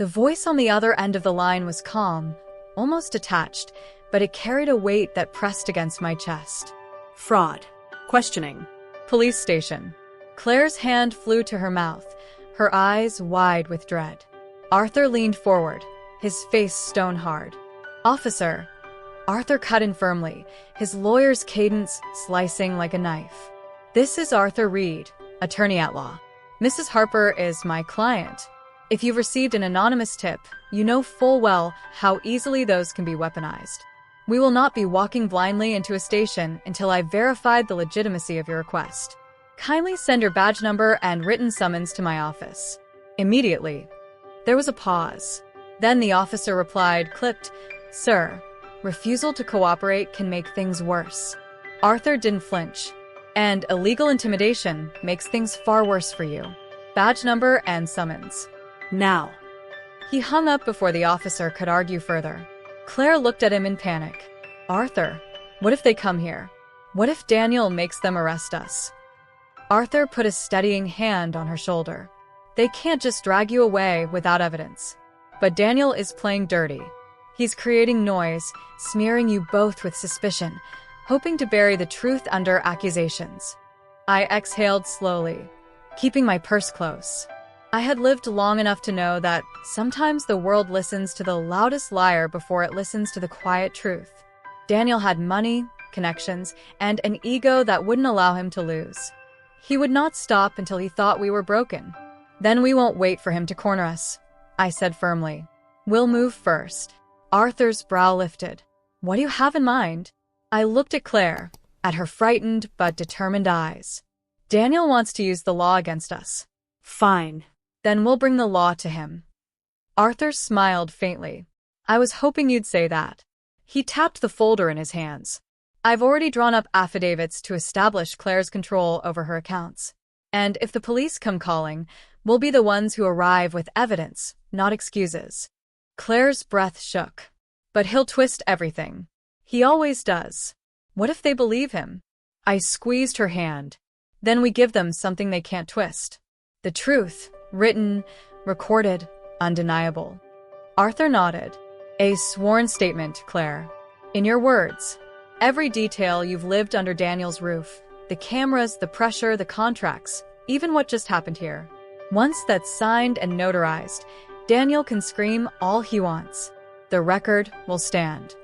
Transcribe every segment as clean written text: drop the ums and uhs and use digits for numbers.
The voice on the other end of the line was calm, almost detached, but it carried a weight that pressed against my chest. Fraud. Questioning. Police station. Claire's hand flew to her mouth, her eyes wide with dread. Arthur leaned forward, his face stone-hard. Officer. Arthur cut in firmly, his lawyer's cadence slicing like a knife. This is Arthur Reed, attorney at law. Mrs. Harper is my client. If you've received an anonymous tip, you know full well how easily those can be weaponized. We will not be walking blindly into a station until I've verified the legitimacy of your request. Kindly send your badge number and written summons to my office. Immediately. There was a pause. Then the officer replied, clipped, Sir, refusal to cooperate can make things worse. Arthur didn't flinch. And illegal intimidation makes things far worse for you. Badge number and summons. Now. He hung up before the officer could argue further. Claire looked at him in panic. Arthur, what if they come here? What if Daniel makes them arrest us? Arthur put a steadying hand on her shoulder. They can't just drag you away without evidence. But Daniel is playing dirty. He's creating noise, smearing you both with suspicion, hoping to bury the truth under accusations. I exhaled slowly, keeping my purse close. I had lived long enough to know that sometimes the world listens to the loudest liar before it listens to the quiet truth. Daniel had money, connections, and an ego that wouldn't allow him to lose. He would not stop until he thought we were broken. Then we won't wait for him to corner us, I said firmly. We'll move first. Arthur's brow lifted. What do you have in mind? I looked at Claire, at her frightened but determined eyes. Daniel wants to use the law against us. Fine. Then we'll bring the law to him. Arthur smiled faintly. I was hoping you'd say that. He tapped the folder in his hands. I've already drawn up affidavits to establish Claire's control over her accounts. And if the police come calling, we'll be the ones who arrive with evidence, not excuses. Claire's breath shook. But he'll twist everything. He always does. What if they believe him? I squeezed her hand. Then we give them something they can't twist. The truth, written, recorded, undeniable. Arthur nodded. A sworn statement, Claire. In your words. Every detail you've lived under Daniel's roof. The cameras, the pressure, the contracts, even what just happened here. Once that's signed and notarized, Daniel can scream all he wants. The record will stand.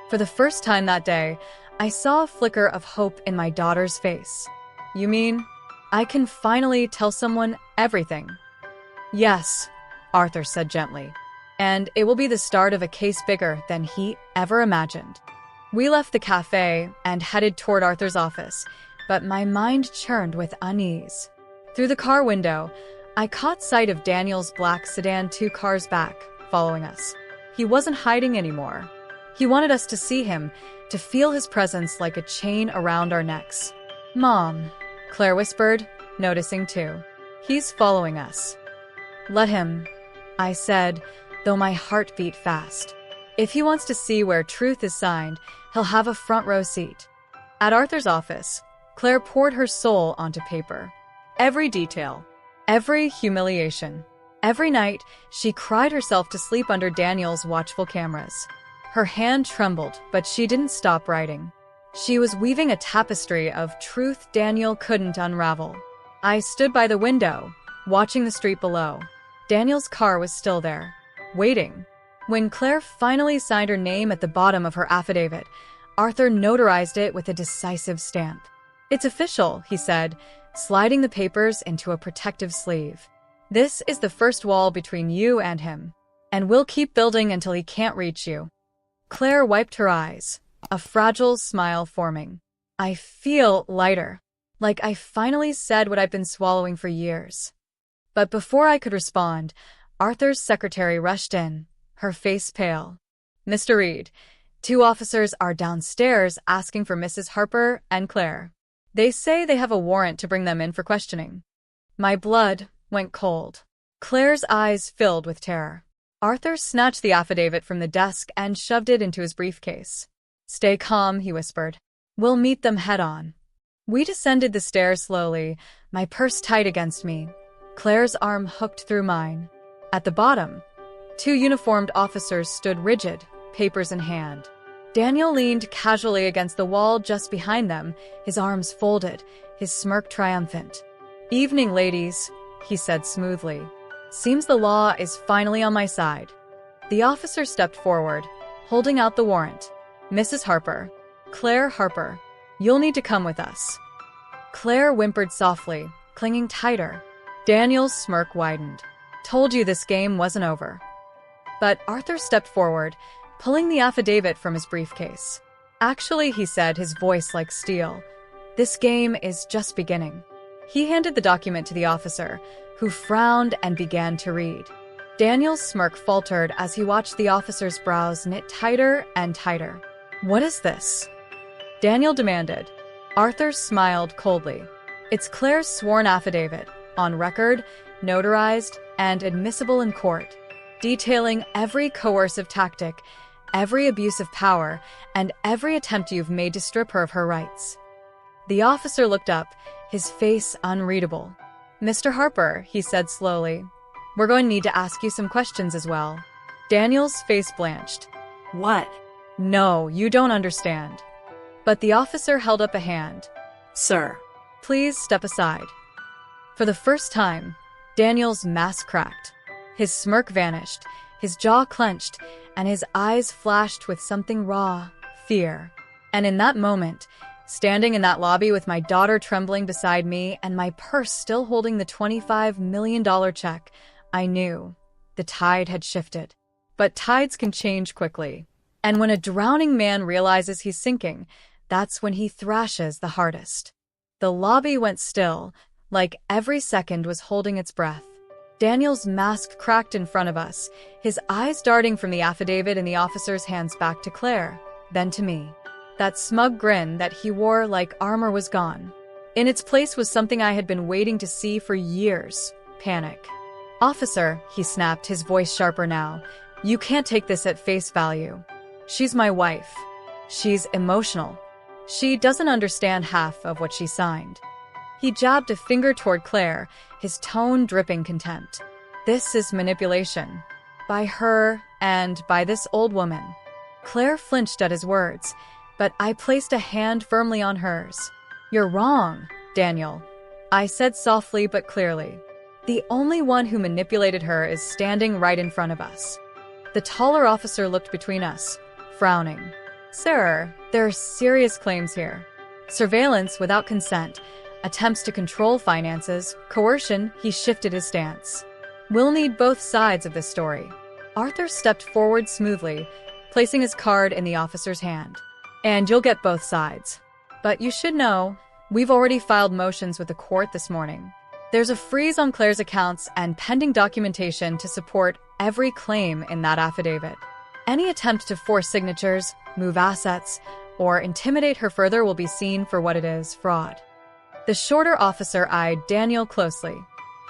For the first time that day, I saw a flicker of hope in my daughter's face. You mean, I can finally tell someone everything? Yes, Arthur said gently. And it will be the start of a case bigger than he ever imagined. We left the cafe and headed toward Arthur's office, but my mind churned with unease. Through the car window, I caught sight of Daniel's black sedan 2 cars back, following us. He wasn't hiding anymore. He wanted us to see him, to feel his presence like a chain around our necks. Mom, Claire whispered, noticing too. He's following us. Let him, I said, though my heart beat fast. If he wants to see where truth is signed, he'll have a front row seat. At Arthur's office, Claire poured her soul onto paper. Every detail, every humiliation. Every night, she cried herself to sleep under Daniel's watchful cameras. Her hand trembled, but she didn't stop writing. She was weaving a tapestry of truth Daniel couldn't unravel. I stood by the window, watching the street below. Daniel's car was still there, waiting. When Claire finally signed her name at the bottom of her affidavit, Arthur notarized it with a decisive stamp. It's official, he said, sliding the papers into a protective sleeve. This is the first wall between you and him, and we'll keep building until he can't reach you. Claire wiped her eyes, a fragile smile forming. I feel lighter, like I finally said what I've been swallowing for years. But before I could respond, Arthur's secretary rushed in, her face pale. Mr. Reed, 2 officers are downstairs asking for Mrs. Harper and Claire. They say they have a warrant to bring them in for questioning. My blood went cold. Claire's eyes filled with terror. Arthur snatched the affidavit from the desk and shoved it into his briefcase. Stay calm, he whispered. We'll meet them head-on. We descended the stairs slowly, my purse tight against me. Claire's arm hooked through mine. At the bottom, Two uniformed officers stood rigid, papers in hand. Daniel leaned casually against the wall just behind them, his arms folded, his smirk triumphant. "Evening, ladies," he said smoothly. "Seems the law is finally on my side." The officer stepped forward, holding out the warrant. "Mrs. Harper, Claire Harper, you'll need to come with us." Claire whimpered softly, clinging tighter. Daniel's smirk widened. "Told you this game wasn't over." But Arthur stepped forward, pulling the affidavit from his briefcase. "Actually," he said, his voice like steel, "this game is just beginning." He handed the document to the officer, who frowned and began to read. Daniel's smirk faltered as he watched the officer's brows knit tighter and tighter. "What is this?" Daniel demanded. Arthur smiled coldly. "It's Claire's sworn affidavit, on record, notarized, and admissible in court, detailing every coercive tactic, every abuse of power, and every attempt you've made to strip her of her rights." The officer looked up, his face unreadable. "Mr. Harper," he said slowly, "we're going to need to ask you some questions as well." Daniel's face blanched. What? "No, you don't understand." But the officer held up a hand. Sir. "Please step aside." For the first time, Daniel's mask cracked. His smirk vanished, his jaw clenched, and his eyes flashed with something raw, fear. And in that moment, standing in that lobby with my daughter trembling beside me and my purse still holding the $25 million check, I knew the tide had shifted. But tides can change quickly. And when a drowning man realizes he's sinking, that's when he thrashes the hardest. The lobby went still, like every second was holding its breath. Daniel's mask cracked in front of us, his eyes darting from the affidavit in the officer's hands back to Claire, then to me. That smug grin that he wore like armor was gone. In its place was something I had been waiting to see for years: panic. "Officer," he snapped, his voice sharper now, "you can't take this at face value. She's my wife. She's emotional. She doesn't understand half of what she signed." He jabbed a finger toward Claire, his tone dripping contempt. "This is manipulation. By her and by this old woman." Claire flinched at his words, but I placed a hand firmly on hers. "You're wrong, Daniel," I said softly but clearly. "The only one who manipulated her is standing right in front of us." The taller officer looked between us, frowning. "Sir, there are serious claims here. Surveillance without consent, attempts to control finances, coercion." He shifted his stance. "We'll need both sides of this story." Arthur stepped forward smoothly, placing his card in the officer's hand. "And you'll get both sides. But you should know, we've already filed motions with the court this morning. There's a freeze on Claire's accounts and pending documentation to support every claim in that affidavit. Any attempt to force signatures, move assets, or intimidate her further will be seen for what it is: fraud." The shorter officer eyed Daniel closely.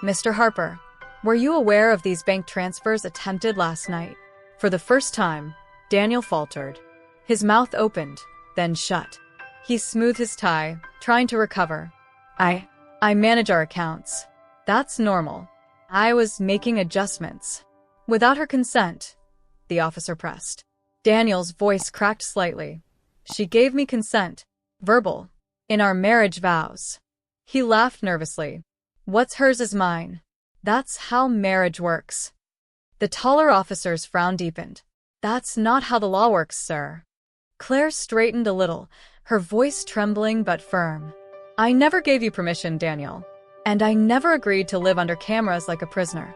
"Mr. Harper, were you aware of these bank transfers attempted last night?" For the first time, Daniel faltered. His mouth opened, then shut. He smoothed his tie, trying to recover. I manage our accounts. That's normal. I was making adjustments." "Without her consent," the officer pressed. Daniel's voice cracked slightly. "She gave me consent. Verbal. In our marriage vows." He laughed nervously. "What's hers is mine. That's how marriage works." The taller officer's frown deepened. "That's not how the law works, sir." Claire straightened a little, her voice trembling but firm. "I never gave you permission, Daniel. And I never agreed to live under cameras like a prisoner."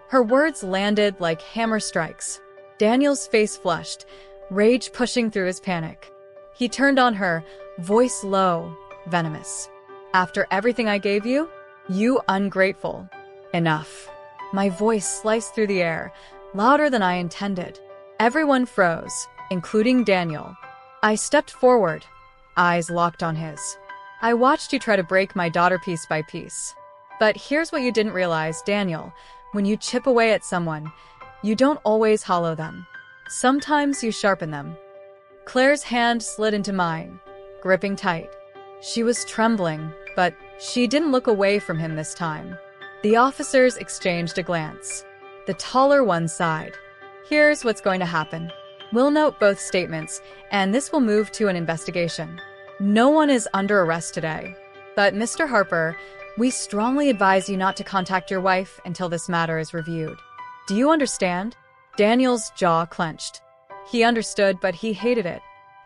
Her words landed like hammer strikes. Daniel's face flushed, rage pushing through his panic. He turned on her, voice low, venomous. "After everything I gave you? You ungrateful." "Enough." My voice sliced through the air, louder than I intended. Everyone froze, including Daniel. I stepped forward, eyes locked on his. "I watched you try to break my daughter piece by piece. But here's what you didn't realize, Daniel. When you chip away at someone, you don't always hollow them. Sometimes you sharpen them." Claire's hand slid into mine, gripping tight. She was trembling, but she didn't look away from him this time. The officers exchanged a glance. The taller one sighed. Here's what's going to happen. We'll note both statements, and this will move to an investigation. No one is under arrest today. But Mr. Harper, we strongly advise you not to contact your wife until this matter is reviewed. Do you understand? Daniel's jaw clenched. He understood, but he hated it.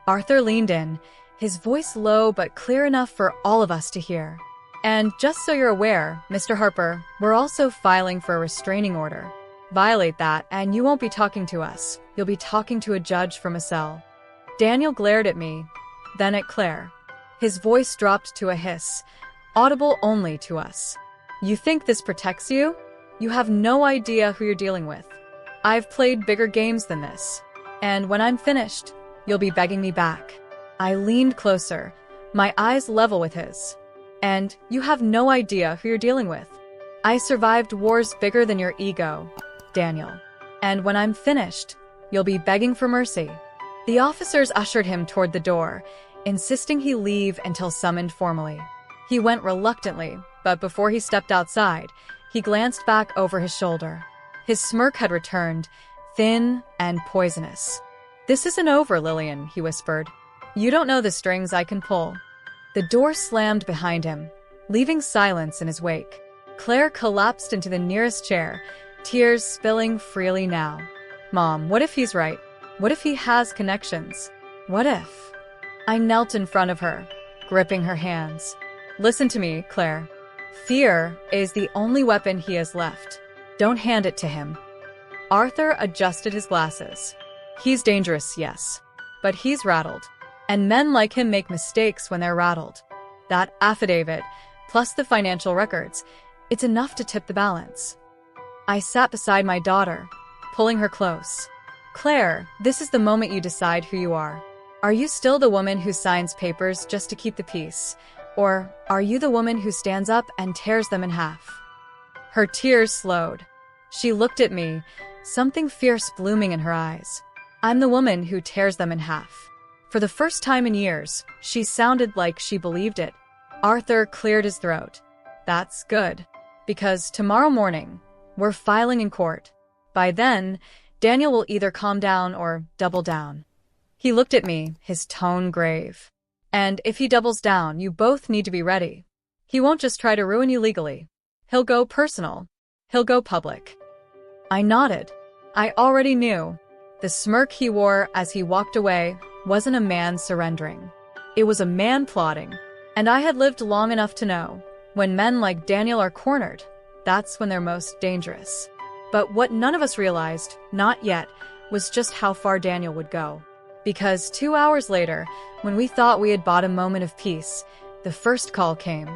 Arthur leaned in, his voice low but clear enough for all of us to hear. And just so you're aware, Mr. Harper, we're also filing for a restraining order. Violate that, and you won't be talking to us. You'll be talking to a judge from a cell. Daniel glared at me, then at Claire. His voice dropped to a hiss, audible only to us. You think this protects you? You have no idea who you're dealing with. I've played bigger games than this. And when I'm finished, you'll be begging me back. I leaned closer, my eyes level with his. And you have no idea who you're dealing with. I survived wars bigger than your ego, Daniel. And when I'm finished, you'll be begging for mercy. The officers ushered him toward the door, insisting he leave until summoned formally. He went reluctantly, but before he stepped outside, he glanced back over his shoulder. His smirk had returned, thin and poisonous. This isn't over, Lillian, he whispered. You don't know the strings I can pull. The door slammed behind him, leaving silence in his wake. Claire collapsed into the nearest chair, tears spilling freely now. Mom, what if he's right? What if he has connections? What if? I knelt in front of her, gripping her hands. Listen to me, Claire. Fear is the only weapon he has left. Don't hand it to him. Arthur adjusted his glasses. He's dangerous, yes, but he's rattled. And men like him make mistakes when they're rattled. That affidavit, plus the financial records, it's enough to tip the balance. I sat beside my daughter, pulling her close. Claire, this is the moment you decide who you are. Are you still the woman who signs papers just to keep the peace? Or are you the woman who stands up and tears them in half? Her tears slowed. She looked at me, something fierce blooming in her eyes. I'm the woman who tears them in half. For the first time in years, she sounded like she believed it. Arthur cleared his throat. That's good. Because tomorrow morning, we're filing in court. By then, Daniel will either calm down or double down. He looked at me, his tone grave. And if he doubles down, you both need to be ready. He won't just try to ruin you legally. He'll go personal. He'll go public. I nodded. I already knew. The smirk he wore as he walked away wasn't a man surrendering. It was a man plotting. And I had lived long enough to know, when men like Daniel are cornered, that's when they're most dangerous. But what none of us realized, not yet, was just how far Daniel would go. Because 2 hours later, when we thought we had bought a moment of peace, the first call came.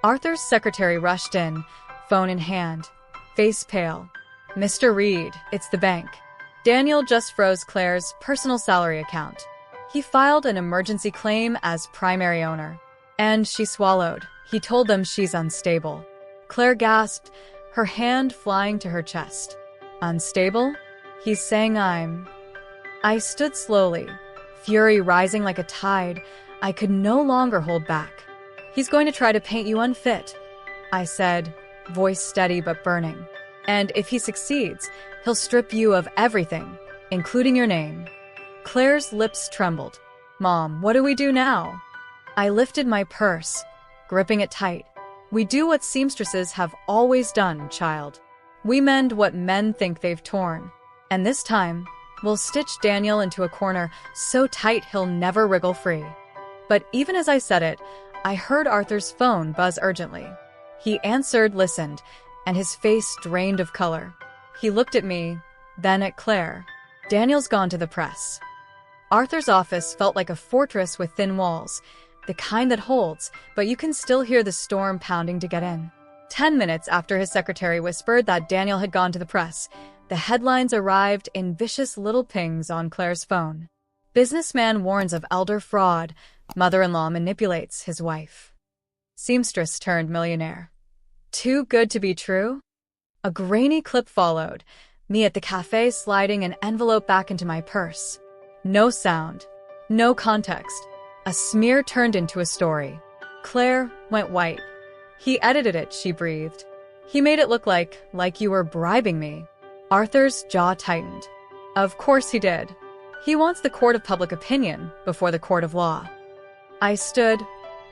Arthur's secretary rushed in, phone in hand, face pale. Mr. Reed, it's the bank. Daniel just froze Claire's personal salary account. He filed an emergency claim as primary owner. And she swallowed. He told them she's unstable. Claire gasped, her hand flying to her chest. Unstable? He's saying I stood slowly, fury rising like a tide. I could no longer hold back. He's going to try to paint you unfit, I said, voice steady but burning. And if he succeeds, he'll strip you of everything, including your name. Claire's lips trembled. Mom, what do we do now? I lifted my purse, gripping it tight. We do what seamstresses have always done, child. We mend what men think they've torn. And this time, we'll stitch Daniel into a corner so tight he'll never wriggle free. But even as I said it, I heard Arthur's phone buzz urgently. He answered, listened, and his face drained of color. He looked at me, then at Claire. Daniel's gone to the press. Arthur's office felt like a fortress with thin walls, the kind that holds, but you can still hear the storm pounding to get in. 10 minutes after his secretary whispered that Daniel had gone to the press, the headlines arrived in vicious little pings on Claire's phone. Businessman warns of elder fraud. Mother-in-law manipulates his wife. Seamstress turned millionaire. Too good to be true? A grainy clip followed, me at the cafe sliding an envelope back into my purse. No sound, no context. A smear turned into a story. Claire went white. He edited it, she breathed. He made it look like you were bribing me. Arthur's jaw tightened. Of course he did. He wants the court of public opinion before the court of law. I stood,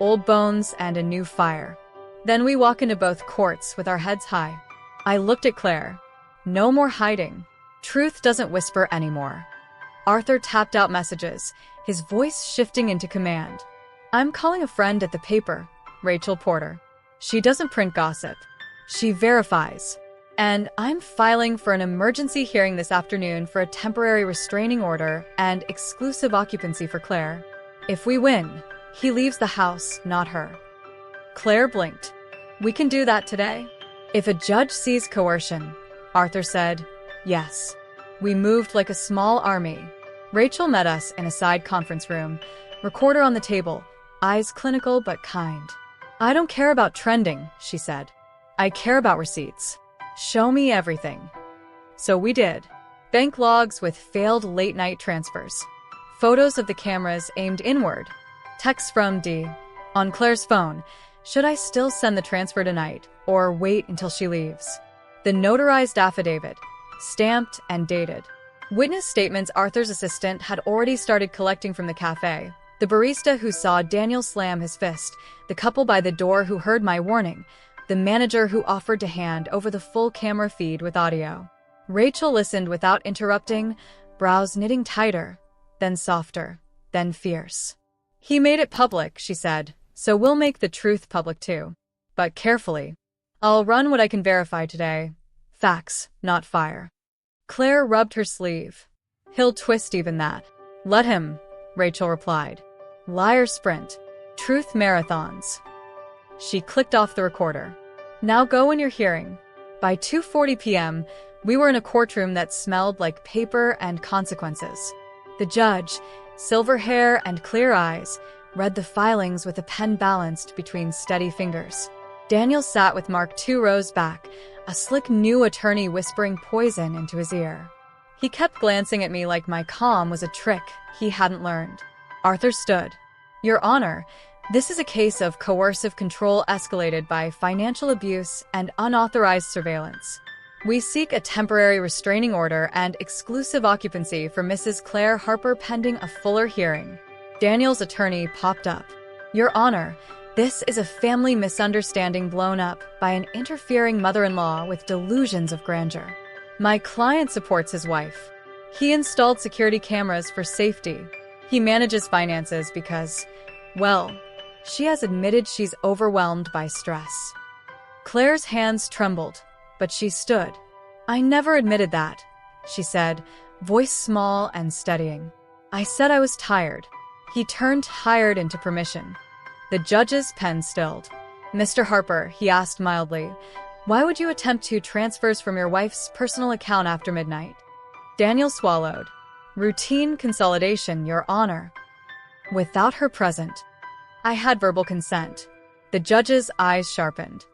old bones and a new fire. Then we walk into both courts with our heads high. I looked at Claire. No more hiding. Truth doesn't whisper anymore. Arthur tapped out messages, his voice shifting into command. I'm calling a friend at the paper, Rachel Porter. She doesn't print gossip. She verifies. And I'm filing for an emergency hearing this afternoon for a temporary restraining order and exclusive occupancy for Claire. If we win, he leaves the house, not her. Claire blinked. We can do that today? If a judge sees coercion, Arthur said, yes. We moved like a small army. Rachel met us in a side conference room, recorder on the table, eyes clinical but kind. I don't care about trending, she said. I care about receipts. Show me everything. So we did. Bank logs with failed late-night transfers. Photos of the cameras aimed inward. Text from D. On Claire's phone. Should I still send the transfer tonight, or wait until she leaves? The notarized affidavit, stamped and dated. Witness statements Arthur's assistant had already started collecting from the cafe. The barista who saw Daniel slam his fist, the couple by the door who heard my warning, the manager who offered to hand over the full camera feed with audio. Rachel listened without interrupting, brows knitting tighter, then softer, then fierce. He made it public, she said, so we'll make the truth public too. But carefully. I'll run what I can verify today. Facts, not fire. Claire rubbed her sleeve. He'll twist even that. Let him, Rachel replied. Liar sprint. Truth marathons. She clicked off the recorder. Now go in your hearing. By 2:40 p.m., we were in a courtroom that smelled like paper and consequences. The judge, silver hair and clear eyes, read the filings with a pen balanced between steady fingers. Daniel sat with Mark 2 rows back, a slick new attorney whispering poison into his ear. He kept glancing at me like my calm was a trick he hadn't learned. Arthur stood. Your Honor, this is a case of coercive control escalated by financial abuse and unauthorized surveillance. We seek a temporary restraining order and exclusive occupancy for Mrs. Claire Harper pending a fuller hearing. Daniel's attorney popped up. Your Honor, this is a family misunderstanding blown up by an interfering mother-in-law with delusions of grandeur. My client supports his wife. He installed security cameras for safety. He manages finances because, well, she has admitted she's overwhelmed by stress. Claire's hands trembled, but she stood. I never admitted that, she said, voice small and steadying. I said I was tired. He turned tired into permission. The judge's pen stilled. Mr. Harper, he asked mildly, why would you attempt to transfers from your wife's personal account after midnight? Daniel swallowed. Routine consolidation, Your Honor. Without her present. I had verbal consent. The judge's eyes sharpened.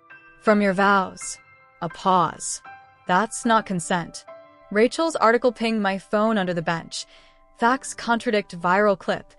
From your vows. A pause. That's not consent. Rachel's article pinged my phone under the bench. Facts contradict viral clip.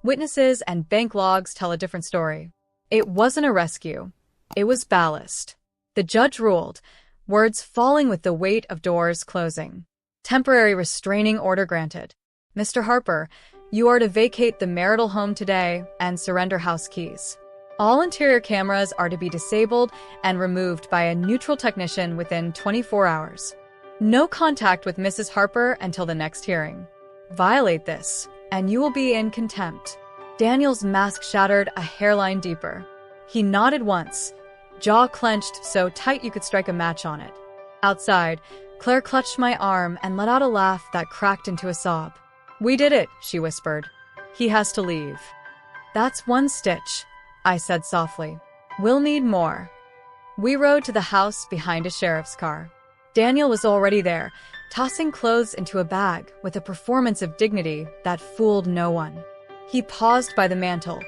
Witnesses and bank logs tell a different story. It wasn't a rescue. It was ballast. The judge ruled, words falling with the weight of doors closing. Temporary restraining order granted. Mr. Harper, you are to vacate the marital home today and surrender house keys. All interior cameras are to be disabled and removed by a neutral technician within 24 hours. No contact with Mrs. Harper until the next hearing. Violate this, and you will be in contempt. Daniel's mask shattered a hairline deeper. He nodded once, jaw clenched so tight you could strike a match on it. Outside, Claire clutched my arm and let out a laugh that cracked into a sob. We did it, she whispered. He has to leave. That's one stitch, I said softly. We'll need more. We rode to the house behind a sheriff's car. Daniel was already there, tossing clothes into a bag with a performance of dignity that fooled no one. He paused by the mantel,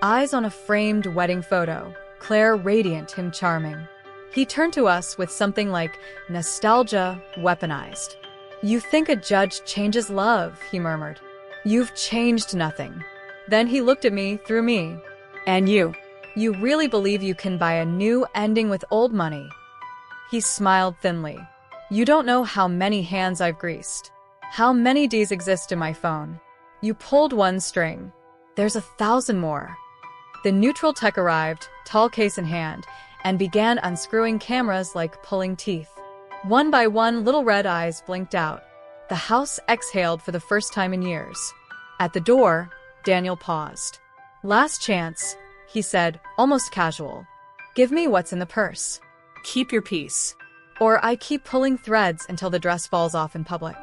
eyes on a framed wedding photo, Claire radiant, him charming. He turned to us with something like nostalgia weaponized. You think a judge changes love, he murmured. You've changed nothing. Then he looked at me through me. And you? You really believe you can buy a new ending with old money? He smiled thinly. You don't know how many hands I've greased. How many Ds exist in my phone? You pulled one string. There's 1,000 more. The neutral tech arrived, tall case in hand, and began unscrewing cameras like pulling teeth. One by one, little red eyes blinked out. The house exhaled for the first time in years. At the door, Daniel paused. "Last chance," he said, almost casual. "Give me what's in the purse. Keep your peace. Or I keep pulling threads until the dress falls off in public."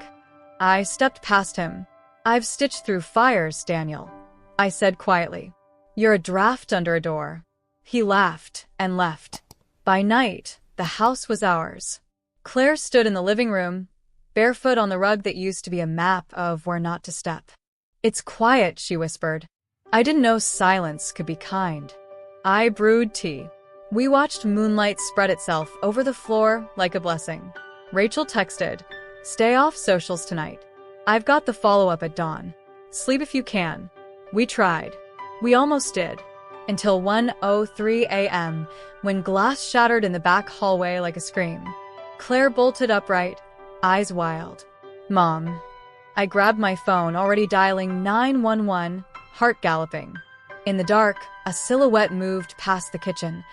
I stepped past him. "I've stitched through fires, Daniel," I said quietly. "You're a draft under a door." He laughed and left. By night, the house was ours. Claire stood in the living room, barefoot on the rug that used to be a map of where not to step. "It's quiet," she whispered. I didn't know silence could be kind. I brewed tea. We watched moonlight spread itself over the floor like a blessing. Rachel texted, "Stay off socials tonight. I've got the follow-up at dawn. Sleep if you can." We tried. We almost did. Until 1:03 a.m., when glass shattered in the back hallway like a scream. Claire bolted upright, eyes wild. "Mom." I grabbed my phone, already dialing 911, heart galloping. In the dark, a silhouette moved past the kitchen.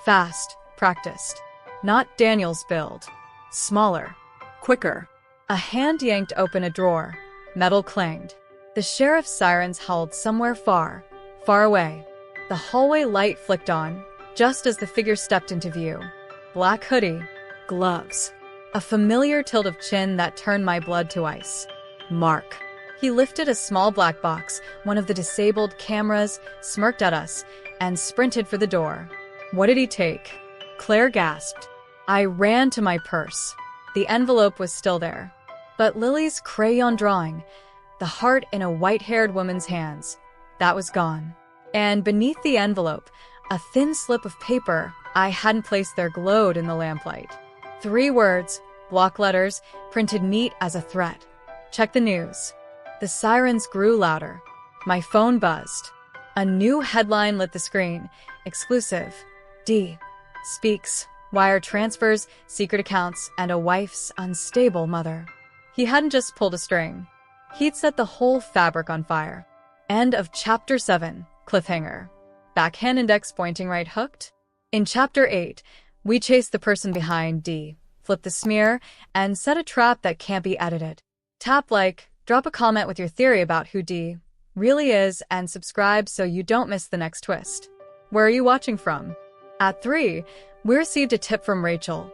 Fast, practiced. Not Daniel's build. Smaller. Quicker. A hand yanked open a drawer. Metal clanged. The sheriff's sirens howled somewhere far, far away. The hallway light flicked on, just as the figure stepped into view. Black hoodie. Gloves. A familiar tilt of chin that turned my blood to ice. Mark. He lifted a small black box, one of the disabled cameras, smirked at us, and sprinted for the door. What did he take? Claire gasped. I ran to my purse. The envelope was still there. But Lily's crayon drawing, the heart in a white-haired woman's hands, that was gone. And beneath the envelope, a thin slip of paper I hadn't placed there glowed in the lamplight. 3 words, block letters, printed neat as a threat. Check the news. The sirens grew louder. My phone buzzed. A new headline lit the screen. Exclusive. D. Speaks. Wire transfers, secret accounts, and a wife's unstable mother. He hadn't just pulled a string. He'd set the whole fabric on fire. End of Chapter 7. Cliffhanger. Backhand index pointing right hooked. In Chapter 8, we chase the person behind D, flip the smear, and set a trap that can't be edited. Tap like, drop a comment with your theory about who D really is, and subscribe so you don't miss the next twist. Where are you watching from? At 3, we received a tip from Rachel.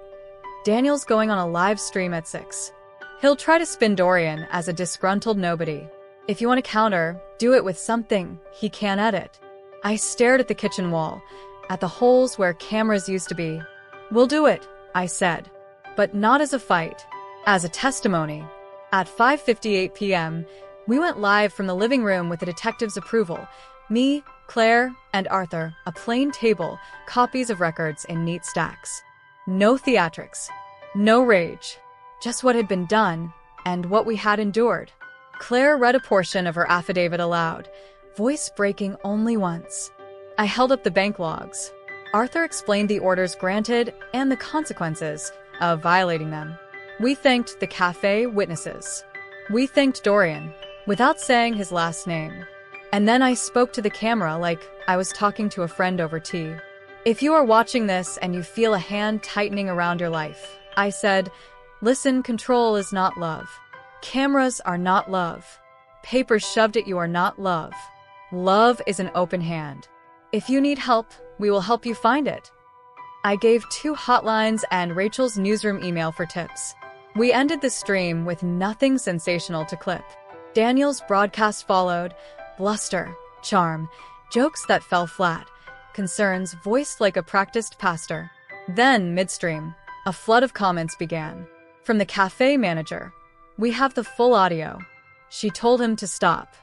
Daniel's going on a live stream at 6. He'll try to spin Dorian as a disgruntled nobody. If you want to counter, do it with something he can't edit. I stared at the kitchen wall, at the holes where cameras used to be. We'll do it, I said. But not as a fight, as a testimony. At 5:58 p.m., we went live from the living room with the detective's approval. Me, Claire, and Arthur, a plain table, copies of records in neat stacks. No theatrics. No rage. Just what had been done, and what we had endured. Claire read a portion of her affidavit aloud, voice breaking only once. I held up the bank logs. Arthur explained the orders granted and the consequences of violating them. We thanked the cafe witnesses. We thanked Dorian, without saying his last name. And then I spoke to the camera like I was talking to a friend over tea. If you are watching this and you feel a hand tightening around your life, I said, listen, control is not love. Cameras are not love. Papers shoved at you are not love. Love is an open hand. If you need help, we will help you find it. I gave 2 hotlines and Rachel's newsroom email for tips. We ended the stream with nothing sensational to clip. Daniel's broadcast followed, bluster, charm, jokes that fell flat, concerns voiced like a practiced pastor. Then, midstream, a flood of comments began. From the cafe manager, we have the full audio. She told him to stop.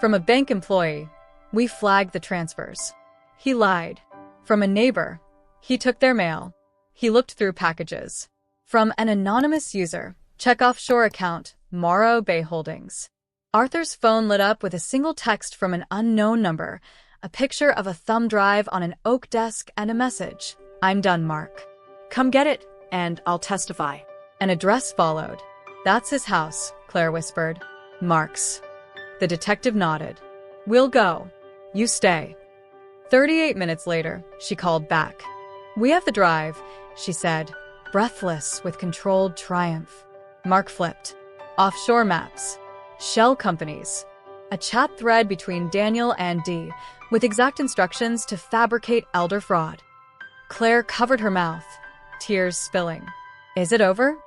From a bank employee, we flagged the transfers. He lied. From a neighbor, he took their mail. He looked through packages. From an anonymous user, check offshore account, Morrow Bay Holdings. Arthur's phone lit up with a single text from an unknown number, a picture of a thumb drive on an oak desk and a message. I'm done, Mark. Come get it, and I'll testify. An address followed. That's his house, Claire whispered. Mark's. The detective nodded. We'll go. You stay. 38 minutes later, she called back. We have the drive, she said, breathless with controlled triumph. Mark flipped. Offshore maps. Shell companies. A chat thread between Daniel and Dee, with exact instructions to fabricate elder fraud. Claire covered her mouth, tears spilling. Is it over?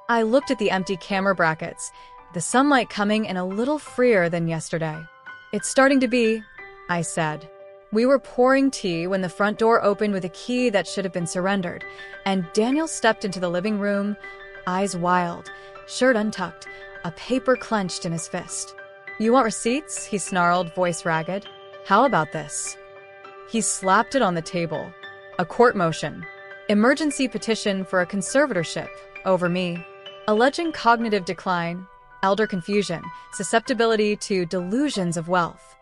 I looked at the empty camera brackets, the sunlight coming in a little freer than yesterday. It's starting to be, I said. We were pouring tea when the front door opened with a key that should have been surrendered, and Daniel stepped into the living room, eyes wild, shirt untucked, a paper clenched in his fist. You want receipts? He snarled, voice ragged. How about this? He slapped it on the table. A court motion. Emergency petition for a conservatorship over me. Alleging cognitive decline, elder confusion, susceptibility to delusions of wealth.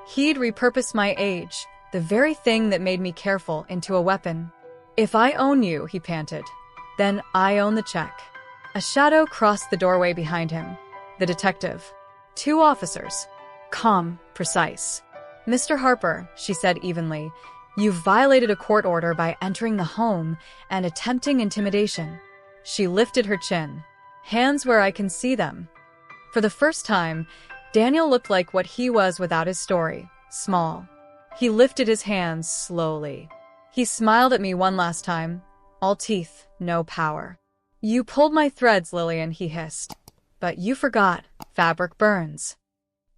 He'd repurposed my age, the very thing that made me careful, into a weapon. If I own you, he panted, then I own the check. A shadow crossed the doorway behind him. The detective. 2 officers. Calm, precise. Mr. Harper, she said evenly, you've violated a court order by entering the home and attempting intimidation. She lifted her chin. Hands where I can see them. For the first time, Daniel looked like what he was without his story, small. He lifted his hands slowly. He smiled at me one last time, all teeth, no power. You pulled my threads, Lillian, he hissed. But you forgot, fabric burns.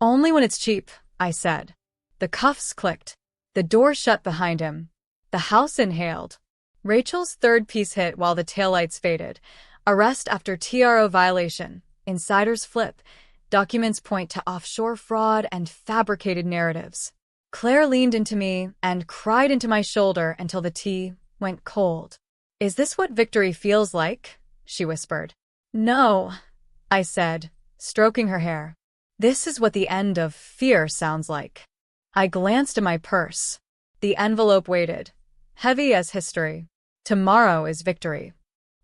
Only when it's cheap, I said. The cuffs clicked. The door shut behind him. The house inhaled. Rachel's third piece hit while the taillights faded. Arrest after TRO violation. Insiders flip. Documents point to offshore fraud and fabricated narratives. Claire leaned into me and cried into my shoulder until the tea went cold. Is this what victory feels like? She whispered. No, I said, stroking her hair. This is what the end of fear sounds like. I glanced at my purse. The envelope waited, heavy as history. Tomorrow is victory.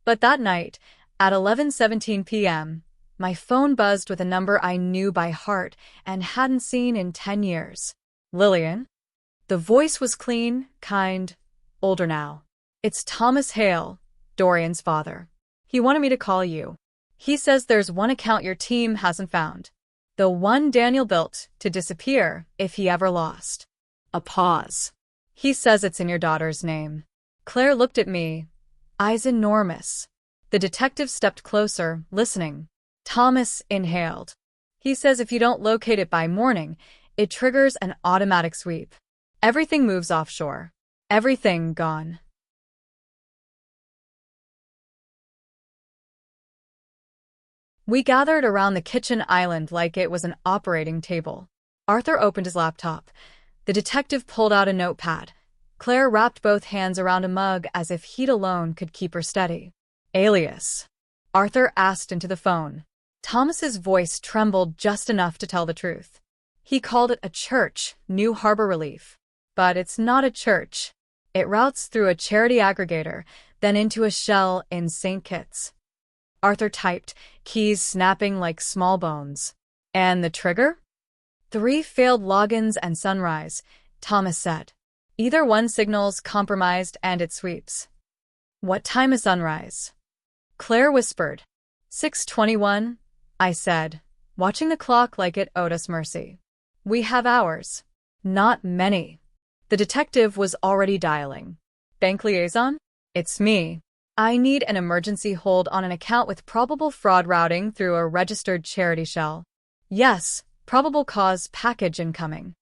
But that night, at 11:17 p.m., my phone buzzed with a number I knew by heart and hadn't seen in 10 years. Lillian? The voice was clean, kind, older now. It's Thomas Hale, Dorian's father. He wanted me to call you. He says there's one account your team hasn't found. The one Daniel built to disappear if he ever lost. A pause. He says it's in your daughter's name. Claire looked at me, eyes enormous. The detective stepped closer, listening. Thomas inhaled. He says if you don't locate it by morning, it triggers an automatic sweep. Everything moves offshore. Everything gone. We gathered around the kitchen island like it was an operating table. Arthur opened his laptop. The detective pulled out a notepad. Claire wrapped both hands around a mug as if heat alone could keep her steady. Alias. Arthur asked into the phone. Thomas's voice trembled just enough to tell the truth. He called it a church, New Harbor Relief. But it's not a church. It routes through a charity aggregator, then into a shell in St. Kitts. Arthur typed, keys snapping like small bones. And the trigger? 3 failed logins and sunrise, Thomas said. Either one signal's compromised and it sweeps. What time is sunrise? Claire whispered. 6:21, I said, watching the clock like it owed us mercy. We have hours. Not many. The detective was already dialing. Bank liaison? It's me. I need an emergency hold on an account with probable fraud routing through a registered charity shell. Yes, probable cause package incoming.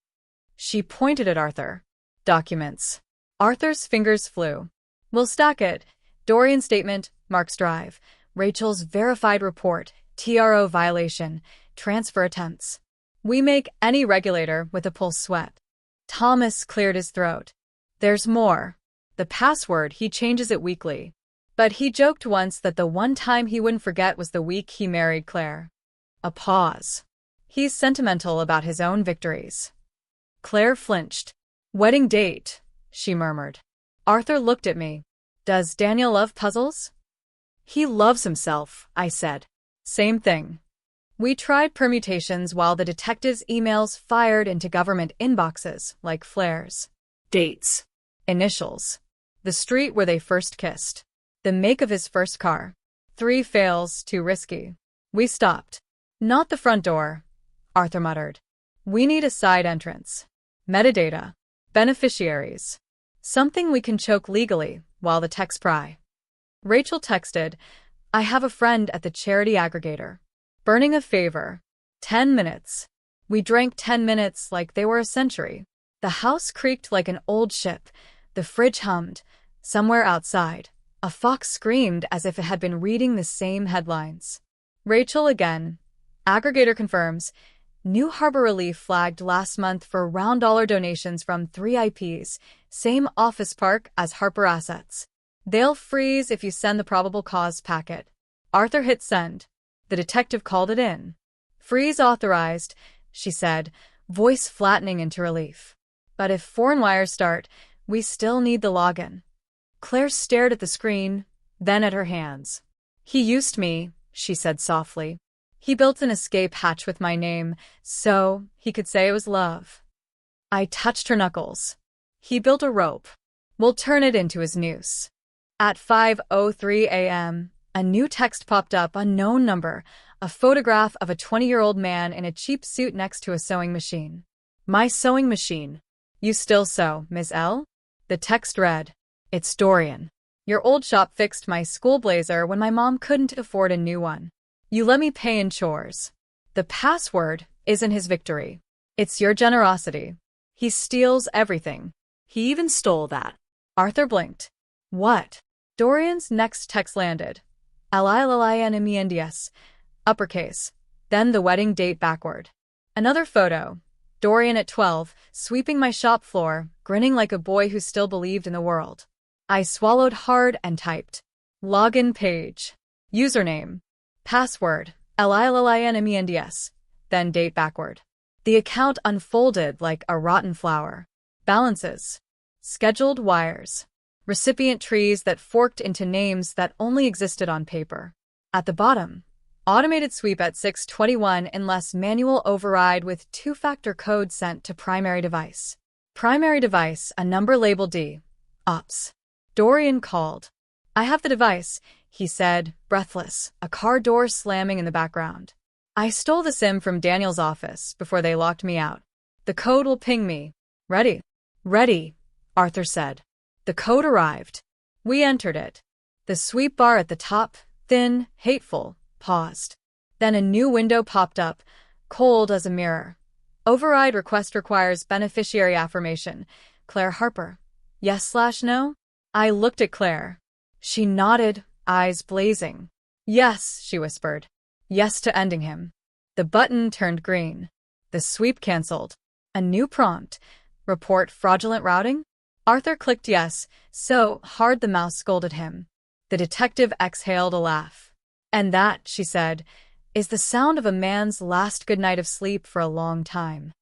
She pointed at Arthur. Documents. Arthur's fingers flew. We'll stack it. Dorian's statement, Mark's drive. Rachel's verified report, TRO violation, transfer attempts. We make any regulator with a pulse sweat. Thomas cleared his throat. There's more. The password, he changes it weekly. But he joked once that the one time he wouldn't forget was the week he married Claire. A pause. He's sentimental about his own victories. Claire flinched. Wedding date, she murmured. Arthur looked at me. Does Daniel love puzzles? He loves himself, I said. Same thing. We tried permutations while the detective's emails fired into government inboxes like flares. Dates. Initials. The street where they first kissed. The make of his first car. 3 fails, too risky. We stopped. Not the front door, Arthur muttered. We need a side entrance. Metadata. Beneficiaries. Something we can choke legally while the techs pry. Rachel texted, I have a friend at the charity aggregator. Burning a favor. 10 minutes. We drank 10 minutes like they were a century. The house creaked like an old ship. The fridge hummed. Somewhere outside, a fox screamed as if it had been reading the same headlines. Rachel again. Aggregator confirms. New Harbor Relief flagged last month for round-dollar donations from 3 IPs, same office park as Harper Assets. They'll freeze if you send the probable cause packet. Arthur hit send. The detective called it in. Freeze authorized, she said, voice flattening into relief. But if foreign wires start, we still need the login. Claire stared at the screen, then at her hands. He used me, she said softly. He built an escape hatch with my name, so he could say it was love. I touched her knuckles. He built a rope. We'll turn it into his noose. At 5:03 a.m., a new text popped up, unknown number, a photograph of a 20-year-old man in a cheap suit next to a sewing machine. My sewing machine. You still sew, Ms. L? The text read, It's Dorian. Your old shop fixed my school blazer when my mom couldn't afford a new one. You let me pay in chores. The password isn't his victory. It's your generosity. He steals everything. He even stole that. Arthur blinked. What? Dorian's next text landed. LILINMENDS. Uppercase. Then the wedding date backward. Another photo. Dorian at 12, sweeping my shop floor, grinning like a boy who still believed in the world. I swallowed hard and typed. Login page. Username. Password. LILINMENDS. Then date backward. The account unfolded like a rotten flower. Balances. Scheduled wires. Recipient trees that forked into names that only existed on paper. At the bottom, automated sweep at 6:21 unless manual override with 2-factor code sent to primary device. Primary device, a number labeled D. Ops. Dorian called. I have the device, he said, breathless, a car door slamming in the background. I stole the SIM from Daniel's office before they locked me out. The code will ping me. Ready? Ready, Arthur said. The code arrived. We entered it. The sweep bar at the top, thin, hateful, paused. Then a new window popped up, cold as a mirror. Override request requires beneficiary affirmation. Claire Harper. Yes/no? I looked at Claire. She nodded, eyes blazing. Yes, she whispered. Yes to ending him. The button turned green. The sweep canceled. A new prompt. Report fraudulent routing? Arthur clicked yes, so hard the mouse scolded him. The detective exhaled a laugh. And that, she said, is the sound of a man's last good night of sleep for a long time.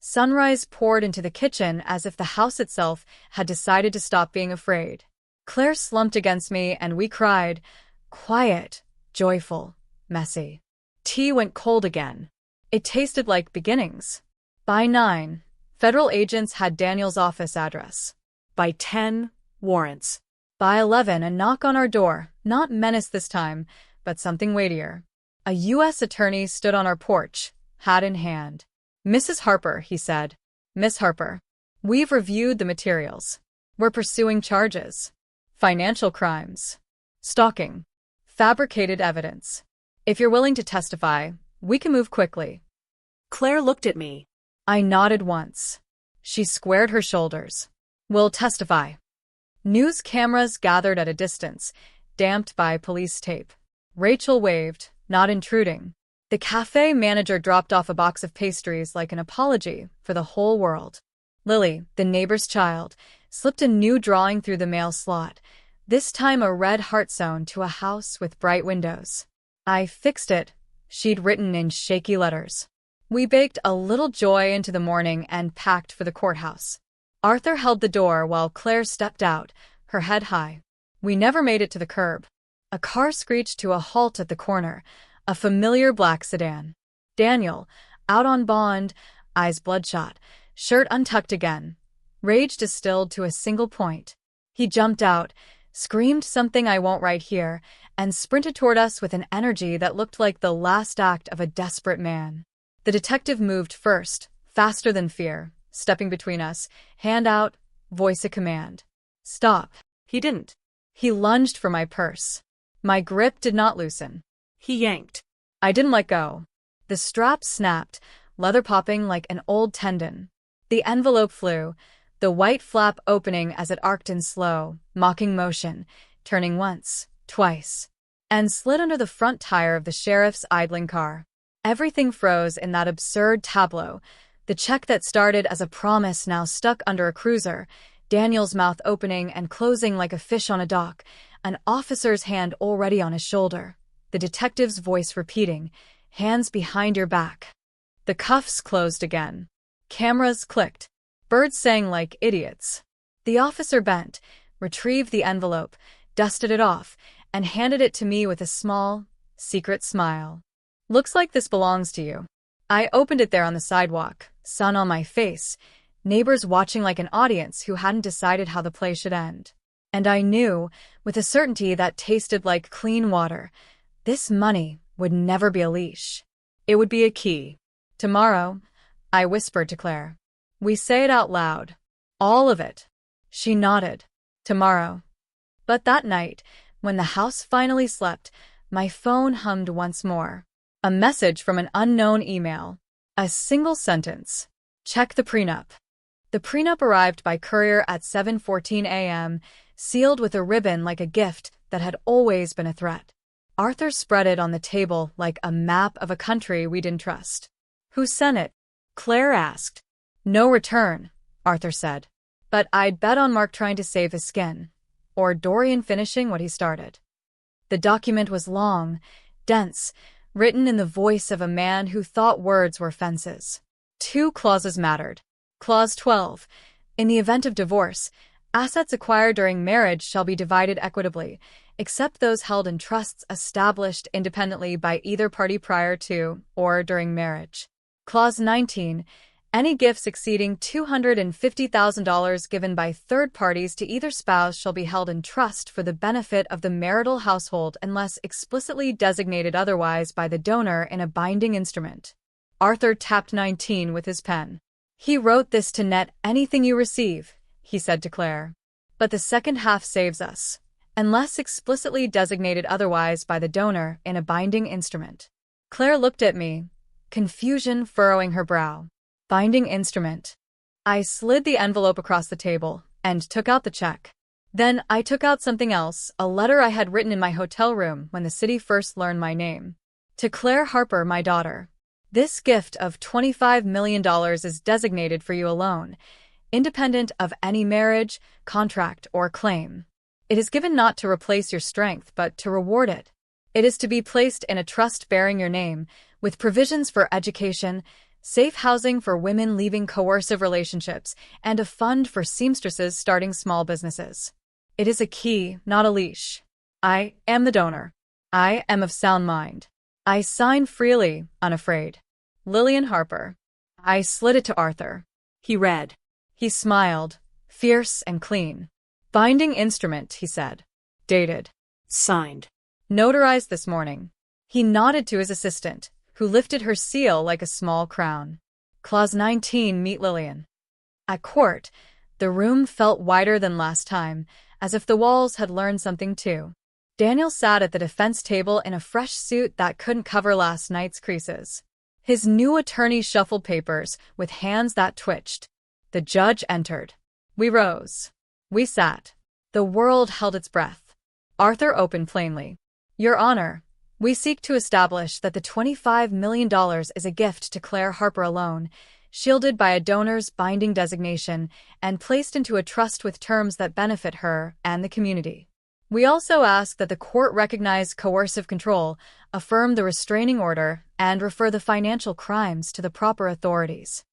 Sunrise poured into the kitchen as if the house itself had decided to stop being afraid. Claire slumped against me and we cried, quiet, joyful, messy. Tea went cold again. It tasted like beginnings. By 9, federal agents had Daniel's office address. By 10, warrants. By 11, a knock on our door, not menace this time, but something weightier. A U.S. attorney stood on our porch, hat in hand. Mrs. Harper, he said. Miss Harper. We've reviewed the materials. We're pursuing charges. Financial crimes. Stalking. Fabricated evidence. If you're willing to testify, we can move quickly. Claire looked at me. I nodded once. She squared her shoulders. We'll testify. News cameras gathered at a distance, damped by police tape. Rachel waved, not intruding. The cafe manager dropped off a box of pastries like an apology for the whole world. Lily, the neighbor's child, slipped a new drawing through the mail slot, this time a red heart sewn to a house with bright windows. I fixed it, she'd written in shaky letters. We baked a little joy into the morning and packed for the courthouse. Arthur held the door while Claire stepped out, her head high. We never made it to the curb. A car screeched to a halt at the corner, a familiar black sedan. Daniel, out on bond, eyes bloodshot, shirt untucked again, rage distilled to a single point. He jumped out, screamed something I won't write here, and sprinted toward us with an energy that looked like the last act of a desperate man. The detective moved first, faster than fear, stepping between us, hand out, voice a command. Stop. He didn't. He lunged for my purse. My grip did not loosen. He yanked. I didn't let go. The strap snapped, leather popping like an old tendon. The envelope flew, the white flap opening as it arced in slow, mocking motion, turning once, twice, and slid under the front tire of the sheriff's idling car. Everything froze in that absurd tableau, the check that started as a promise now stuck under a cruiser, Daniel's mouth opening and closing like a fish on a dock, an officer's hand already on his shoulder, the detective's voice repeating, hands behind your back. The cuffs closed again. Cameras clicked. Birds sang like idiots. The officer bent, retrieved the envelope, dusted it off, and handed it to me with a small, secret smile. Looks like this belongs to you. I opened it there on the sidewalk, sun on my face, neighbors watching like an audience who hadn't decided how the play should end. And I knew, with a certainty that tasted like clean water, this money would never be a leash. It would be a key. Tomorrow, I whispered to Claire. We say it out loud. All of it. She nodded. Tomorrow. But that night, when the house finally slept, my phone hummed once more. A message from an unknown email. A single sentence. Check the prenup. The prenup arrived by courier at 7:14 a.m., sealed with a ribbon like a gift that had always been a threat. Arthur spread it on the table like a map of a country we didn't trust. Who sent it? Claire asked. No return, Arthur said. But I'd bet on Mark trying to save his skin. Or Dorian finishing what he started. The document was long, dense, written in the voice of a man who thought words were fences. 2 clauses mattered. Clause 12. In the event of divorce, assets acquired during marriage shall be divided equitably, except those held in trusts established independently by either party prior to or during marriage. Clause 19. Any gifts exceeding $250,000 given by third parties to either spouse shall be held in trust for the benefit of the marital household unless explicitly designated otherwise by the donor in a binding instrument. Arthur tapped 19 with his pen. He wrote this to net anything you receive, he said to Claire. But the second half saves us, unless explicitly designated otherwise by the donor in a binding instrument. Claire looked at me, confusion furrowing her brow. Binding instrument. I slid the envelope across the table and took out the check. Then I took out something else, a letter I had written in my hotel room when the city first learned my name. To Claire Harper, my daughter. This gift of $25 million is designated for you alone, independent of any marriage, contract, or claim. It is given not to replace your strength but to reward it. It is to be placed in a trust bearing your name, with provisions for education, safe housing for women leaving coercive relationships, and a fund for seamstresses starting small businesses. It is a key, not a leash. I am the donor. I am of sound mind. I sign freely, unafraid. Lillian Harper. I slid it to Arthur. He read. He smiled, fierce and clean. Binding instrument, he said. Dated. Signed. Notarized this morning. He nodded to his assistant, who lifted her seal like a small crown. Clause 19, meet Lillian. At court, the room felt wider than last time, as if the walls had learned something too. Daniel sat at the defense table in a fresh suit that couldn't cover last night's creases. His new attorney shuffled papers with hands that twitched. The judge entered. We rose. We sat. The world held its breath. Arthur opened plainly. Your Honor, we seek to establish that the $25 million is a gift to Claire Harper alone, shielded by a donor's binding designation, and placed into a trust with terms that benefit her and the community. We also ask that the court recognize coercive control, affirm the restraining order, and refer the financial crimes to the proper authorities.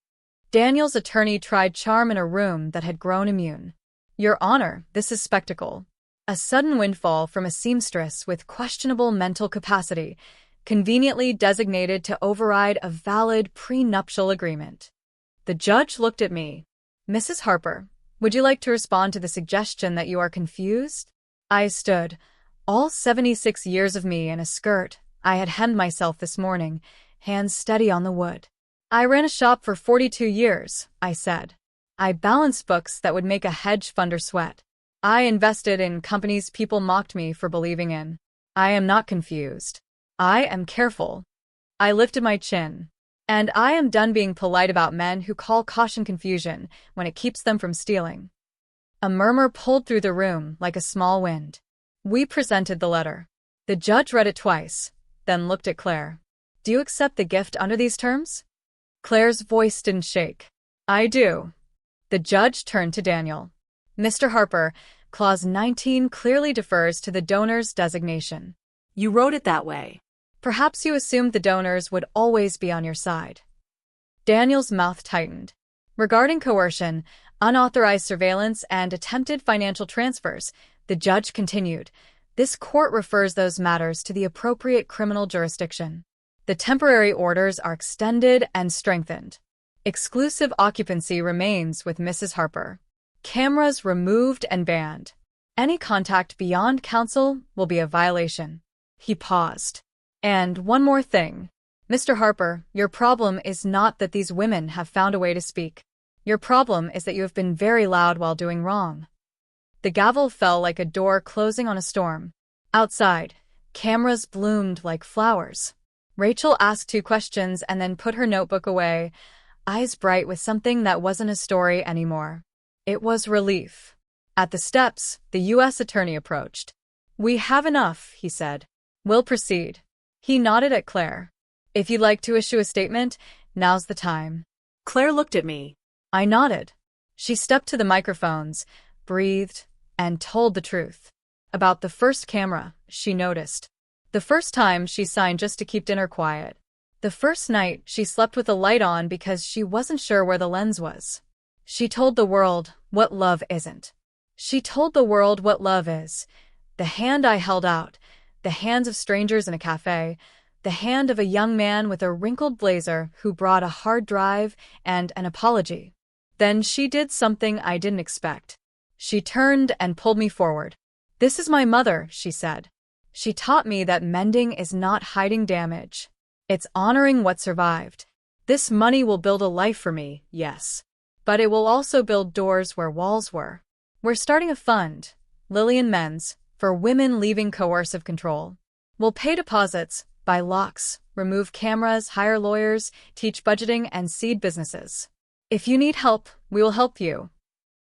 Daniel's attorney tried charm in a room that had grown immune. Your Honor, this is spectacle. A sudden windfall from a seamstress with questionable mental capacity, conveniently designated to override a valid prenuptial agreement. The judge looked at me. Mrs. Harper, would you like to respond to the suggestion that you are confused? I stood, all 76 years of me in a skirt I had hemmed myself this morning, hands steady on the wood. I ran a shop for 42 years, I said. I balanced books that would make a hedge funder sweat. I invested in companies people mocked me for believing in. I am not confused. I am careful. I lifted my chin. And I am done being polite about men who call caution confusion when it keeps them from stealing. A murmur pulled through the room like a small wind. We presented the letter. The judge read it twice, then looked at Claire. Do you accept the gift under these terms? Claire's voice didn't shake. I do. The judge turned to Daniel. Mr. Harper, Clause 19 clearly defers to the donor's designation. You wrote it that way. Perhaps you assumed the donors would always be on your side. Daniel's mouth tightened. Regarding coercion, unauthorized surveillance, and attempted financial transfers, the judge continued, this court refers those matters to the appropriate criminal jurisdiction. The temporary orders are extended and strengthened. Exclusive occupancy remains with Mrs. Harper. Cameras removed and banned. Any contact beyond counsel will be a violation. He paused. And one more thing. Mr. Harper, your problem is not that these women have found a way to speak. Your problem is that you have been very loud while doing wrong. The gavel fell like a door closing on a storm. Outside, cameras bloomed like flowers. Rachel asked 2 questions and then put her notebook away, eyes bright with something that wasn't a story anymore. It was relief. At the steps, the U.S. attorney approached. We have enough, he said. We'll proceed. He nodded at Claire. If you'd like to issue a statement, now's the time. Claire looked at me. I nodded. She stepped to the microphones, breathed, and told the truth. About the first camera, she noticed. The first time she signed just to keep dinner quiet. The first night she slept with the light on because she wasn't sure where the lens was. She told the world what love isn't. She told the world what love is. The hand I held out, the hands of strangers in a cafe, the hand of a young man with a wrinkled blazer who brought a hard drive and an apology. Then she did something I didn't expect. She turned and pulled me forward. This is my mother, she said. She taught me that mending is not hiding damage. It's honoring what survived. This money will build a life for me, yes. But it will also build doors where walls were. We're starting a fund, Lillian Men's, for women leaving coercive control. We'll pay deposits, buy locks, remove cameras, hire lawyers, teach budgeting, and seed businesses. If you need help, we will help you.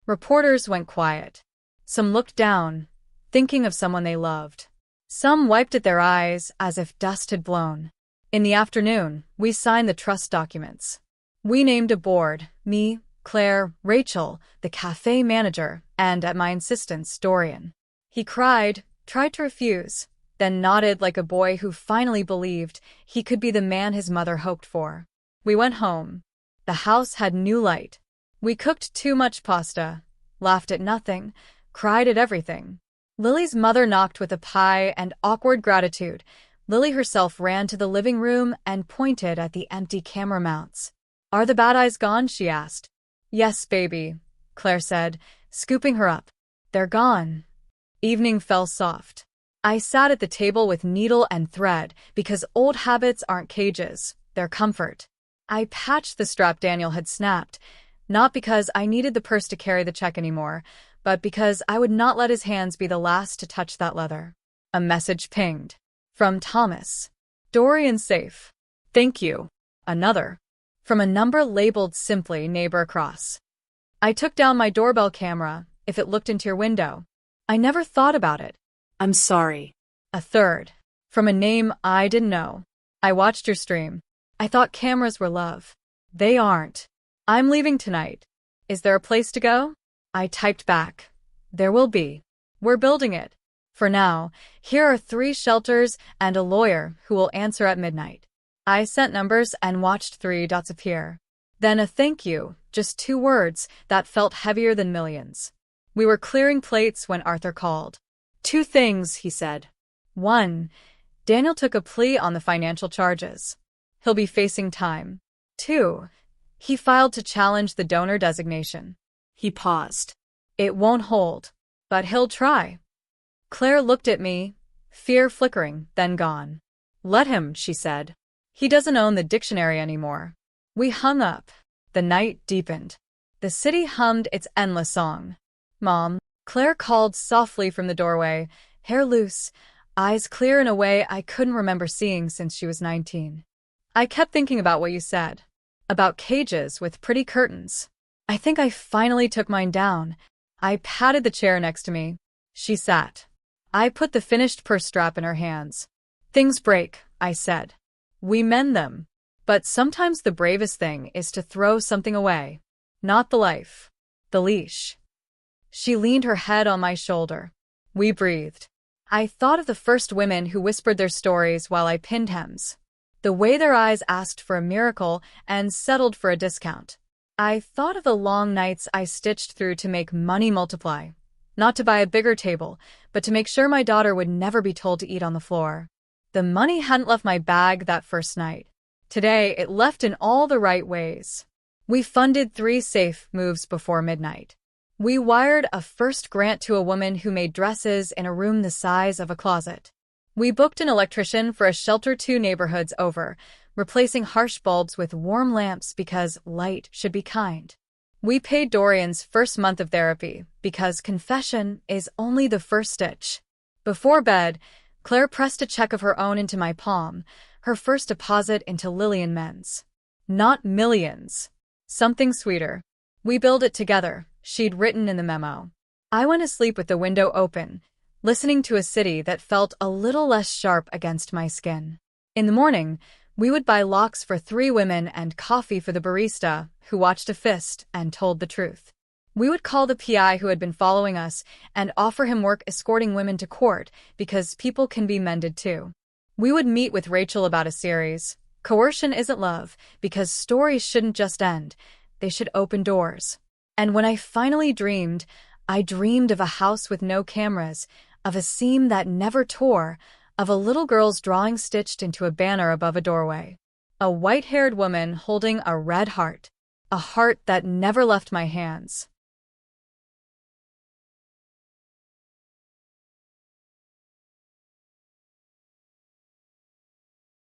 Reporters went quiet. Some looked down, thinking of someone they loved. Some wiped at their eyes as if dust had blown. In the afternoon, we signed the trust documents. We named a board, me, Claire, Rachel, the cafe manager, and, at my insistence, Dorian. He cried, tried to refuse, then nodded like a boy who finally believed he could be the man his mother hoped for. We went home. The house had new light. We cooked too much pasta, laughed at nothing, cried at everything. Lily's mother knocked with a pie and awkward gratitude. Lily herself ran to the living room and pointed at the empty camera mounts. Are the bad eyes gone? She asked. Yes, baby, Claire said, scooping her up. They're gone. Evening fell soft. I sat at the table with needle and thread because old habits aren't cages, they're comfort. I patched the strap Daniel had snapped, not because I needed the purse to carry the check anymore, but because I would not let his hands be the last to touch that leather. A message pinged. From Thomas. Dorian safe. Thank you. Another. From a number labeled simply neighbor across. I took down my doorbell camera, if it looked into your window. I never thought about it. I'm sorry. A third. From a name I didn't know. I watched your stream. I thought cameras were love. They aren't. I'm leaving tonight. Is there a place to go? I typed back. There will be. We're building it. For now, here are 3 shelters and a lawyer who will answer at midnight. I sent numbers and watched 3 dots appear. Then a thank you, just 2 words that felt heavier than millions. We were clearing plates when Arthur called. 2 things, he said. 1. Daniel took a plea on the financial charges. He'll be facing time. 2. He filed to challenge the donor designation. He paused. It won't hold, but he'll try. Claire looked at me, fear flickering, then gone. Let him, she said. He doesn't own the dictionary anymore. We hung up. The night deepened. The city hummed its endless song. Mom, Claire called softly from the doorway, hair loose, eyes clear in a way I couldn't remember seeing since she was 19. I kept thinking about what you said. About cages with pretty curtains. I think I finally took mine down. I patted the chair next to me. She sat. I put the finished purse strap in her hands. Things break, I said. We mend them. But sometimes the bravest thing is to throw something away. Not the life. The leash. She leaned her head on my shoulder. We breathed. I thought of the first women who whispered their stories while I pinned hems. The way their eyes asked for a miracle and settled for a discount. I thought of the long nights I stitched through to make money multiply. Not to buy a bigger table, but to make sure my daughter would never be told to eat on the floor. The money hadn't left my bag that first night. Today, it left in all the right ways. We funded 3 safe moves before midnight. We wired a first grant to a woman who made dresses in a room the size of a closet. We booked an electrician for a shelter 2 neighborhoods over, replacing harsh bulbs with warm lamps because light should be kind. We paid Dorian's first month of therapy because confession is only the first stitch. Before bed, Claire pressed a check of her own into my palm, her first deposit into Lillian Men's. Not millions. Something sweeter. We build it together, she'd written in the memo. I went to sleep with the window open, listening to a city that felt a little less sharp against my skin. In the morning, we would buy locks for 3 women and coffee for the barista, who watched a fist and told the truth. We would call the PI who had been following us and offer him work escorting women to court because people can be mended too. We would meet with Rachel about a series, Coercion Isn't Love, because stories shouldn't just end, they should open doors. And when I finally dreamed, I dreamed of a house with no cameras, of a seam that never tore, of a little girl's drawing stitched into a banner above a doorway. A white-haired woman holding a red heart. A heart that never left my hands.